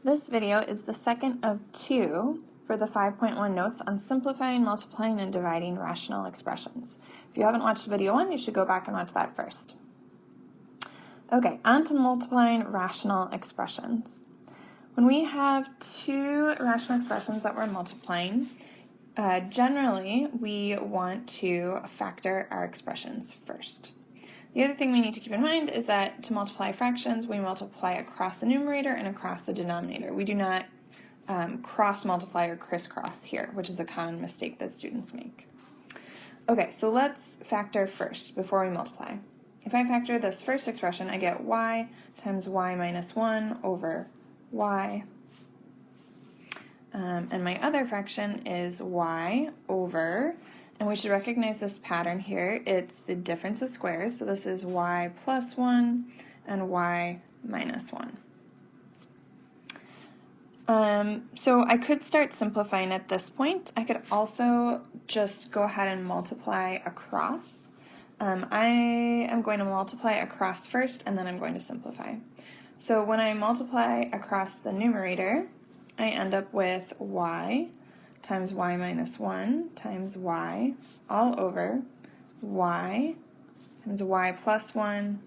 This video is the second of two for the 5.1 notes on simplifying, multiplying, and dividing rational expressions. If you haven't watched video 1, you should go back and watch that first. Okay, on to multiplying rational expressions. When we have two rational expressions that we're multiplying, generally we want to factor our expressions first. The other thing we need to keep in mind is that to multiply fractions, we multiply across the numerator and across the denominator. We do not cross-multiply or crisscross here, which is a common mistake that students make. Okay, so let's factor first before we multiply. If I factor this first expression, I get y times y minus 1 over y. And my other fraction is y over, and we should recognize this pattern here. It's the difference of squares, so this is y plus 1 and y minus 1. So I could start simplifying at this point. I could also just go ahead and multiply across. I am going to multiply across first, and then I'm going to simplify. So when I multiply across the numerator, I end up with y times y minus 1 times y all over y times y plus 1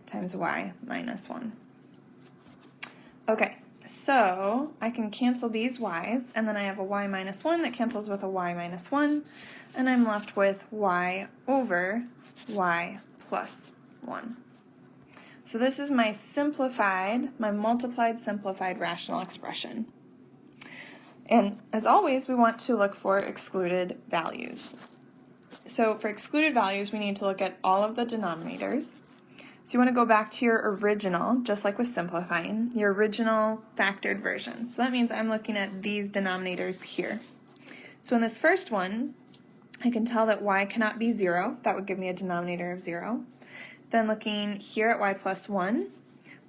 times y minus 1. Okay, so I can cancel these y's, and then I have a y minus 1 that cancels with a y minus 1, and I'm left with y over y plus 1. So this is my multiplied simplified rational expression. And as always, we want to look for excluded values. So for excluded values, we need to look at all of the denominators. So you want to go back to your original, just like with simplifying, your original factored version. So that means I'm looking at these denominators here. So in this first one, I can tell that y cannot be 0. That would give me a denominator of 0. Then looking here at y plus 1,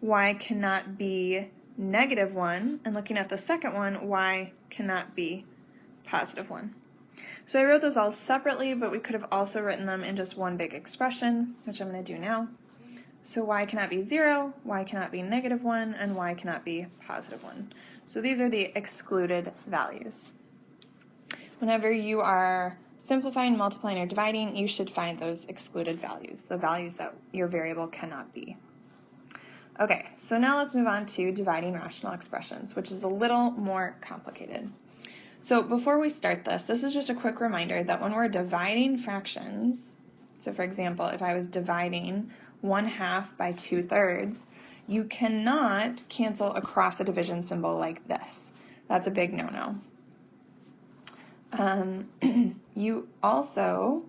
y cannot be negative 1, and looking at the second one, y cannot be positive 1. So I wrote those all separately, but we could have also written them in just one big expression, which I'm going to do now. So y cannot be 0, y cannot be negative 1, and y cannot be positive 1. So these are the excluded values. Whenever you are simplifying, multiplying, or dividing, you should find those excluded values, the values that your variable cannot be. Okay, so now let's move on to dividing rational expressions, which is a little more complicated. So before we start this is just a quick reminder that when we're dividing fractions, so for example, if I was dividing 1/2 by 2/3, you cannot cancel across a division symbol like this. That's a big no-no. You also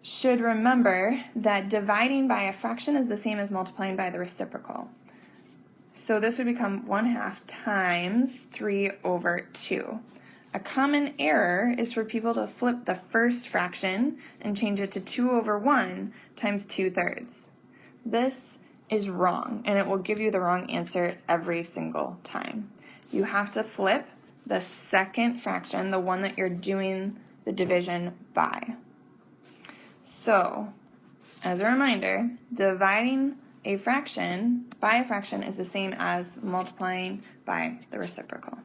should remember that dividing by a fraction is the same as multiplying by the reciprocal. So this would become 1/2 times 3 over 2. A common error is for people to flip the first fraction and change it to 2 over 1 times 2/3. This is wrong, and it will give you the wrong answer every single time. You have to flip the second fraction, the one that you're doing the division by. So, as a reminder, dividing a fraction by a fraction is the same as multiplying by the reciprocal.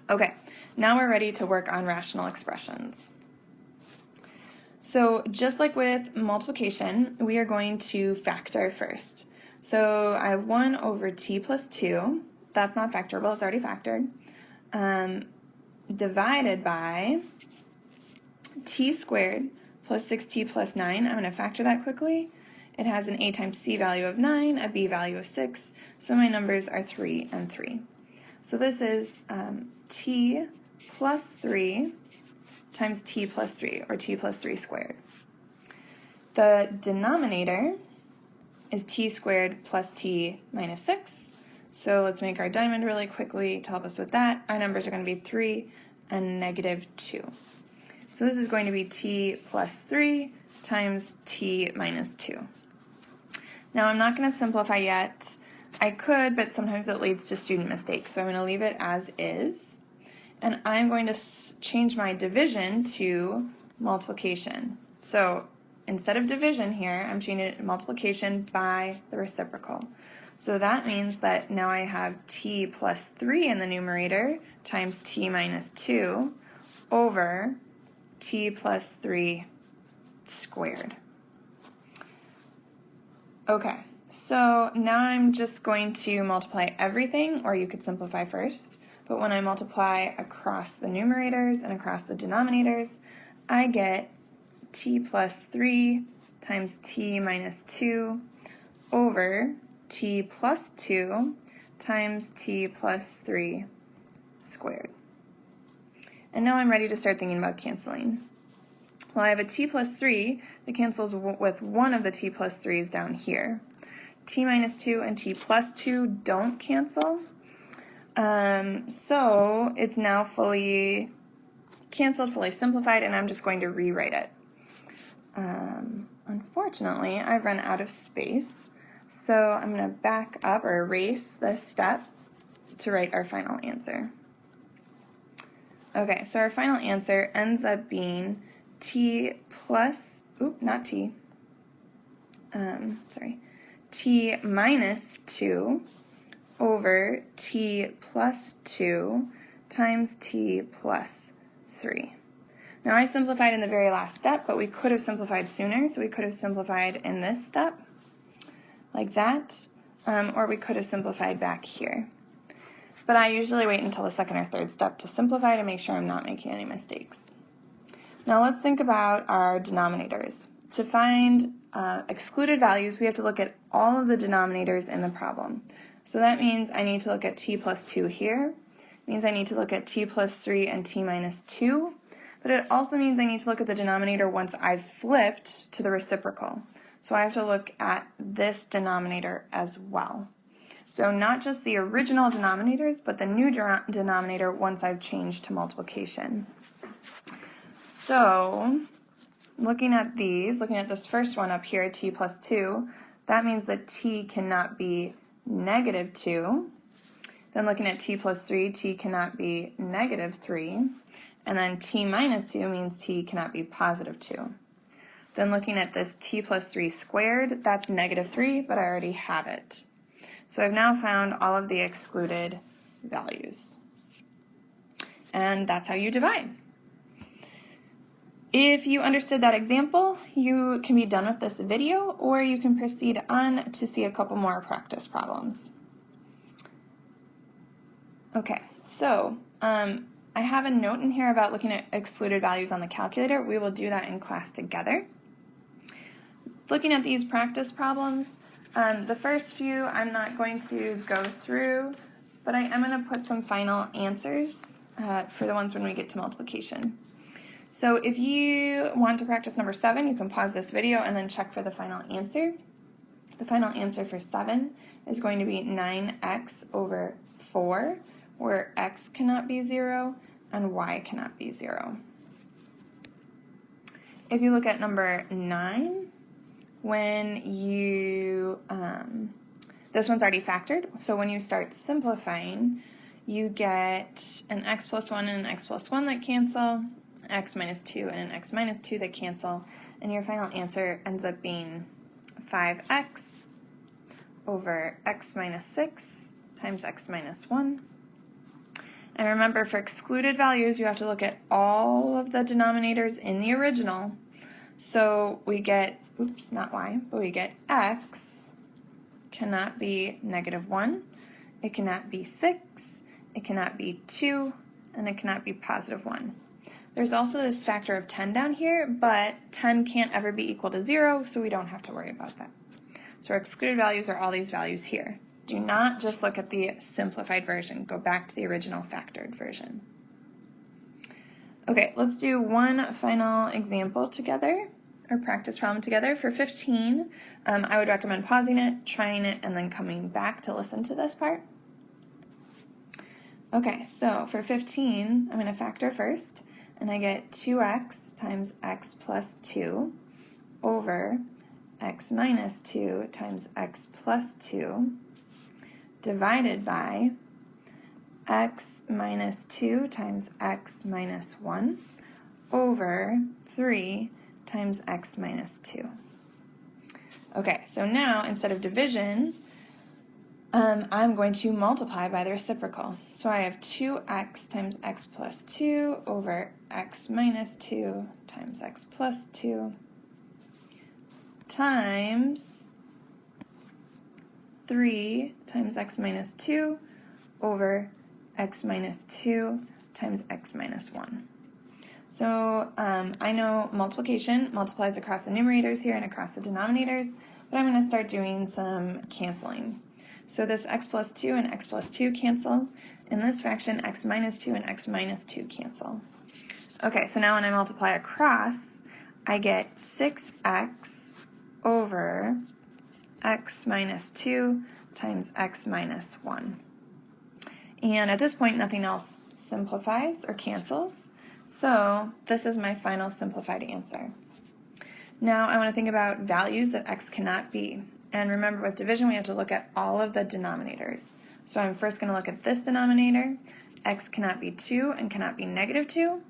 Okay, now we're ready to work on rational expressions. So just like with multiplication, we are going to factor first. So I have 1 over t plus 2. That's not factorable, it's already factored. Divided by t squared plus 6t plus 9. I'm going to factor that quickly. It has an a times c value of 9, a b value of 6, so my numbers are 3 and 3. So this is t plus 3 times t plus 3, or t plus 3 squared. The denominator is t squared plus t minus 6. So let's make our diamond really quickly to help us with that. Our numbers are going to be 3 and negative 2. So this is going to be t plus 3 times t minus 2. Now I'm not going to simplify yet. I could, but sometimes it leads to student mistakes, so I'm going to leave it as is. And I'm going to change my division to multiplication. So instead of division here, I'm changing it to multiplication by the reciprocal. So that means that now I have t plus 3 in the numerator times t minus 2 over t plus 3 squared. Okay, so now I'm just going to multiply everything, or you could simplify first. But when I multiply across the numerators and across the denominators, I get t plus 3 times t minus 2 over t plus 2 times t plus 3 squared. And now I'm ready to start thinking about canceling. Well, I have a t plus 3 that cancels with one of the t plus 3's down here. T minus 2 and t plus 2 don't cancel. So it's now fully canceled, fully simplified, and I'm just going to rewrite it. Unfortunately, I've run out of space, so I'm going to back up or erase this step to write our final answer. Okay, so our final answer ends up being t plus, t minus 2 over t plus 2 times t plus 3. Now I simplified in the very last step, but we could have simplified sooner, so we could have simplified in this step, like that, or we could have simplified back here. But I usually wait until the second or third step to simplify to make sure I'm not making any mistakes. Now let's think about our denominators. To find excluded values, we have to look at all of the denominators in the problem. So that means I need to look at t plus 2 here. It means I need to look at t plus 3 and t minus 2. But it also means I need to look at the denominator once I've flipped to the reciprocal. So I have to look at this denominator as well. So not just the original denominators, but the new denominator once I've changed to multiplication. So looking at this first one up here, t plus 2, that means that t cannot be negative 2. Then looking at t plus 3, t cannot be negative 3. And then t minus 2 means t cannot be positive 2. Then looking at this t plus 3 squared, that's negative 3, but I already have it. So I've now found all of the excluded values. And that's how you divide. If you understood that example, you can be done with this video, or you can proceed on to see a couple more practice problems. Okay, so I have a note in here about looking at excluded values on the calculator. We will do that in class together. Looking at these practice problems, the first few I'm not going to go through, but I am going to put some final answers for the ones when we get to multiplication. So if you want to practice number 7, you can pause this video and then check for the final answer. The final answer for 7 is going to be 9x over 4, where x cannot be 0 and y cannot be 0. If you look at number 9, when you, this one's already factored, so when you start simplifying, you get an x plus 1 and an x plus 1 that cancel, x minus 2 and an x minus 2 that cancel, and your final answer ends up being 5x over x minus 6 times x minus 1. And remember, for excluded values, you have to look at all of the denominators in the original. So we get, not y, but we get x cannot be negative 1, it cannot be 6, it cannot be 2, and it cannot be positive 1. There's also this factor of 10 down here, but 10 can't ever be equal to 0, so we don't have to worry about that. So our excluded values are all these values here. Do not just look at the simplified version. Go back to the original factored version. Okay, let's do one final example together, or practice problem together. For 15, I would recommend pausing it, trying it, and then coming back to listen to this part. Okay, so for 15, I'm going to factor first, and I get 2x times x plus 2 over x minus 2 times x plus 2 divided by x minus 2 times x minus 1 over 3 times x minus 2. Okay, so now instead of division, I'm going to multiply by the reciprocal. So I have 2x times x plus 2 over x minus 2 times x plus 2 times 3 times x minus 2 over x minus 2 times x minus 1. So I know multiplication multiplies across the numerators here and across the denominators, but I'm going to start doing some canceling. So this x plus 2 and x plus 2 cancel. In this fraction, x minus 2 and x minus 2 cancel. Okay, so now when I multiply across, I get 6x over x minus 2 times x minus 1. And at this point, nothing else simplifies or cancels. So this is my final simplified answer. Now I want to think about values that x cannot be. And remember, with division, we have to look at all of the denominators. So I'm first going to look at this denominator. X cannot be 2 and cannot be negative 2.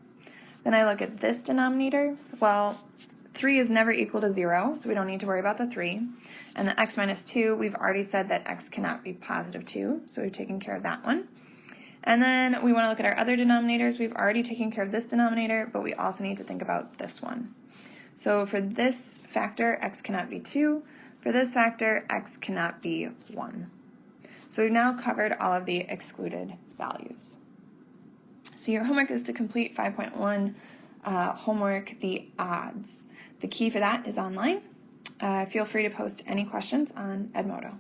Then I look at this denominator. Well, 3 is never equal to 0, so we don't need to worry about the 3. And the x minus 2, we've already said that x cannot be positive 2, so we've taken care of that one. And then we want to look at our other denominators. We've already taken care of this denominator, but we also need to think about this one. So for this factor, x cannot be 2. For this factor, x cannot be 1. So we've now covered all of the excluded values. So your homework is to complete 5.1 homework, the odds. The key for that is online. Feel free to post any questions on Edmodo.